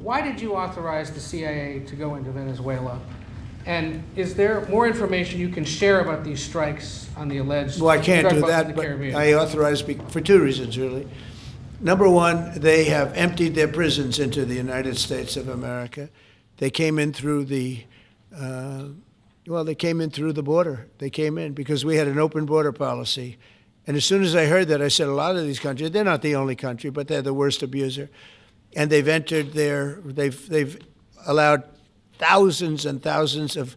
Why did you authorize the CIA to go into Venezuela? And is there more information you can share about these strikes on the alleged Well, I can't drug do boats in that, the but Caribbean? I authorized for two reasons, really. Number one, they have emptied their prisons into the United States of America. They came in through the, they came in through the border. They came in because we had an open border policy. And as soon as I heard that, I said, a lot of these countries, they're not the only country, but they're the worst abuser. And they've entered they've allowed thousands and thousands of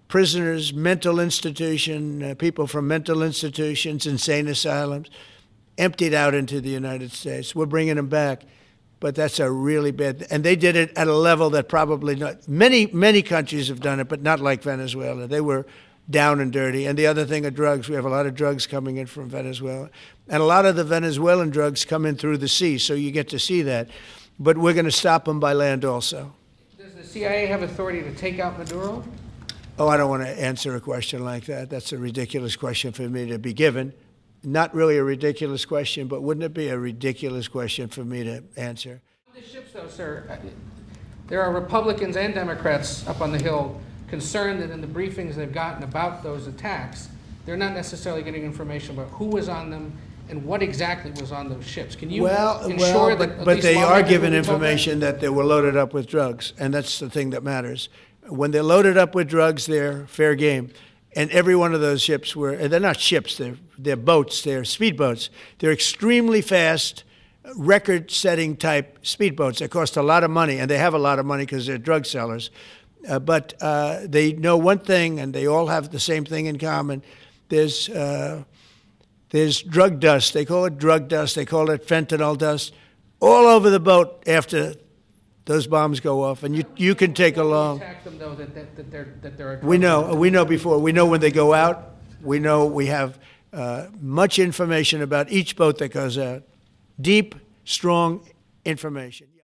prisoners, mental institution, people from mental institutions, insane asylums, emptied out into the United States. We're bringing them back, but that's a really bad, and they did it at a level that probably not, many countries have done it, but not like Venezuela. They were down and dirty. And the other thing are drugs. We have a lot of drugs coming in from Venezuela. And a lot of the Venezuelan drugs come in through the sea, so you get to see that. But we're going to stop them by land also. Does the CIA have authority to take out Maduro? Oh, I don't want to answer a question like that. That's a ridiculous question for me to be given. Not really a ridiculous question, but wouldn't it be a ridiculous question for me to answer? The ships, though, sir, there are Republicans and Democrats up on the Hill concerned that in the briefings they've gotten about those attacks, they're not necessarily getting information about who was on them and what exactly was on those ships. Can you ensure that? But they are given information that they were loaded up with drugs, and that's the thing that matters. When they're loaded up with drugs, they're fair game. And every one of those ships they're not ships, they're boats, they're speedboats. They're extremely fast, record-setting type speedboats. They cost a lot of money, and they have a lot of money because they're drug sellers. But they know one thing, and they all have the same thing in common. There's drug dust. They call it drug dust. They call it fentanyl dust all over the boat after those bombs go off. And you can take along. Attack them, though, that they're a We know before. We know when they go out. We know we have much information about each boat that goes out. Deep, strong information.